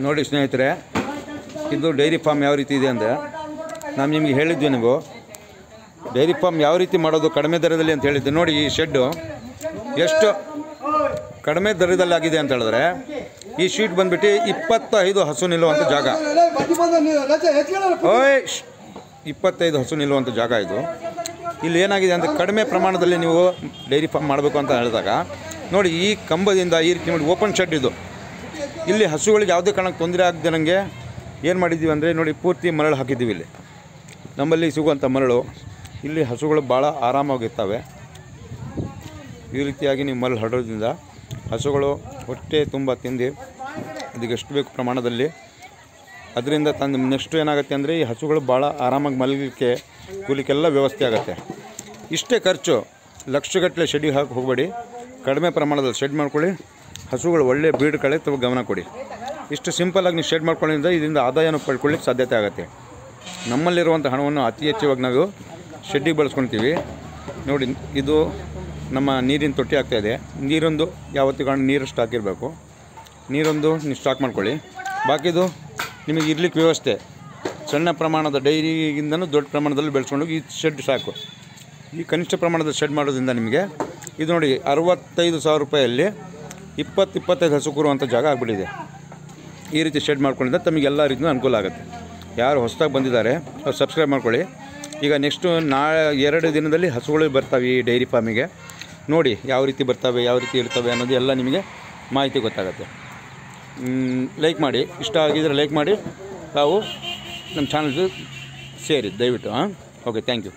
ನೋಡಿ ಸ್ನೇಹಿತರೆ, ಇದು ಡೈರಿ ಫಾರ್ಮ್ ಯಾವ ರೀತಿ ಇದೆ ಅಂದರೆ, ನಾನು ನಿಮಗೆ ಹೇಳಿದ್ವಿ, ನೀವು ಡೈರಿ ಫಾರ್ಮ್ ಯಾವ ರೀತಿ ಮಾಡೋದು ಕಡಿಮೆ ದರದಲ್ಲಿ ಅಂತ ಹೇಳಿದ್ದೆ. ನೋಡಿ ಈ ಶೆಡ್ಡು ಎಷ್ಟು ಕಡಿಮೆ ದರದಲ್ಲಿ ಆಗಿದೆ ಅಂತ ಹೇಳಿದ್ರೆ, ಈ ಶೀಟ್ ಬಂದ್ಬಿಟ್ಟು 25 ಹಸು ನಿಲ್ಲುವಂಥ ಜಾಗ. 25 ಹಸು ನಿಲ್ಲುವಂಥ ಜಾಗ ಇದು. ಇಲ್ಲಿ ಏನಾಗಿದೆ ಅಂತ, ಕಡಿಮೆ ಪ್ರಮಾಣದಲ್ಲಿ ನೀವು ಡೈರಿ ಫಾರ್ಮ್ ಮಾಡಬೇಕು ಅಂತ ಹೇಳಿದಾಗ ನೋಡಿ, ಈ ಕಂಬದಿಂದ ಈ ರೀತಿ ನೋಡಿ ಓಪನ್ ಶೆಡ್ ಇದು. ಇಲ್ಲಿ ಹಸುಗಳಿಗೆ ಯಾವುದೇ ಕಾರಣಕ್ಕೆ ತೊಂದರೆ ಆಗದೆ ನನಗೆ ಏನು ಮಾಡಿದ್ದೀವಿ ಅಂದರೆ, ನೋಡಿ ಪೂರ್ತಿ ಮರಳು ಹಾಕಿದ್ದೀವಿ. ಇಲ್ಲಿ ನಮ್ಮಲ್ಲಿ ಸಿಗುವಂಥ ಮರಳು, ಇಲ್ಲಿ ಹಸುಗಳು ಭಾಳ ಆರಾಮಾಗಿರ್ತವೆ. ಈ ರೀತಿಯಾಗಿ ನೀವು ಮರಳು ಹರಡೋದ್ರಿಂದ ಹಸುಗಳು ಹೊಟ್ಟೆ ತುಂಬ ತಿಂದು ಅದಕ್ಕೆ ಎಷ್ಟು ಬೇಕು ಪ್ರಮಾಣದಲ್ಲಿ, ಅದರಿಂದ ತಂದು ನೆಕ್ಸ್ಟ್ ಏನಾಗುತ್ತೆ ಅಂದರೆ, ಈ ಹಸುಗಳು ಭಾಳ ಆರಾಮಾಗಿ ಮಲಗಲಿಕ್ಕೆ ಕೂಲಿಕ್ಕೆಲ್ಲ ವ್ಯವಸ್ಥೆ ಆಗುತ್ತೆ. ಇಷ್ಟೇ ಖರ್ಚು, ಲಕ್ಷಗಟ್ಟಲೆ ಶೆಡ್ಡಿಗೆ ಹಾಕಿ ಹೋಗಬೇಡಿ, ಕಡಿಮೆ ಪ್ರಮಾಣದಲ್ಲಿ ಶೆಡ್ ಮಾಡ್ಕೊಳ್ಳಿ. ಹಸುಗಳು ಒಳ್ಳೆ ಬ್ರೀಡ್ ಕಡೆ ತುಂಬ ಗಮನ ಕೊಡಿ. ಇಷ್ಟು ಸಿಂಪಲ್ಲಾಗಿ ನೀವು ಶೆಡ್ ಮಾಡ್ಕೊಳ್ಳೋದ್ರಿಂದ ಇದರಿಂದ ಆದಾಯನೂ ಪಡ್ಕೊಳ್ಳಿಕ್ಕೆ ಸಾಧ್ಯತೆ ಆಗುತ್ತೆ. ನಮ್ಮಲ್ಲಿರುವಂಥ ಹಣವನ್ನು ಅತಿ ಹೆಚ್ಚಾಗಿ ನಾವು ಶೆಡ್ಡಿಗೆ ಬಳಸ್ಕೊಳ್ತೀವಿ. ನೋಡಿ, ಇದು ನಮ್ಮ ನೀರಿನ ತೊಟ್ಟಿ ಆಗ್ತಾಯಿದೆ. ನೀರೊಂದು ಯಾವತ್ತಿಗೂ ನೀರು ಸ್ಟಾಕ್ ಇರಬೇಕು. ನೀರೊಂದು ನೀವು ಸ್ಟಾಕ್ ಮಾಡ್ಕೊಳ್ಳಿ. ಬಾಕಿದು ನಿಮಗೆ ಇರ್ಲಿಕ್ಕೆ ವ್ಯವಸ್ಥೆ ಸಣ್ಣ ಪ್ರಮಾಣದ ಡೈರಿಗಿಂತನೂ ದೊಡ್ಡ ಪ್ರಮಾಣದಲ್ಲಿ ಬೆಳೆಸ್ಕೊಂಡು ಈ ಶೆಡ್ ಸಾಕು. ಈ ಕನಿಷ್ಠ ಪ್ರಮಾಣದ ಶೆಡ್ ಮಾಡೋದ್ರಿಂದ ನಿಮಗೆ ಇದು ನೋಡಿ 65,000 ರೂಪಾಯಲ್ಲಿ 20-25 ಹಸು ಕೂರುವಂಥ ಜಾಗ ಆಗಿಬಿಟ್ಟಿದೆ. ಈ ರೀತಿ ಶೆಡ್ ಮಾಡ್ಕೊಂಡಿದ್ದ ತಮಗೆಲ್ಲ ರೀತಿಯೂ ಅನುಕೂಲ ಆಗುತ್ತೆ. ಯಾರು ಹೊಸದಾಗಿ ಬಂದಿದ್ದಾರೆ ಅವ್ರು ಸಬ್ಸ್ಕ್ರೈಬ್ ಮಾಡ್ಕೊಳ್ಳಿ. ಈಗ ನೆಕ್ಸ್ಟು 2 ದಿನದಲ್ಲಿ ಹಸುಗಳು ಬರ್ತವೆ ಈ ಡೈರಿ ಫಾರ್ಮಿಗೆ. ನೋಡಿ ಯಾವ ರೀತಿ ಬರ್ತವೆ, ಯಾವ ರೀತಿ ಇರ್ತವೆ ಅನ್ನೋದು ಎಲ್ಲ ನಿಮಗೆ ಮಾಹಿತಿ ಗೊತ್ತಾಗುತ್ತೆ. ಲೈಕ್ ಮಾಡಿ, ಇಷ್ಟ ಆಗಿದರೆ ಲೈಕ್ ಮಾಡಿ, ತಾವು ನಮ್ಮ ಚಾನಲ್ಗೆ ಸೇರಿ ದಯವಿಟ್ಟು. Okay, thank you.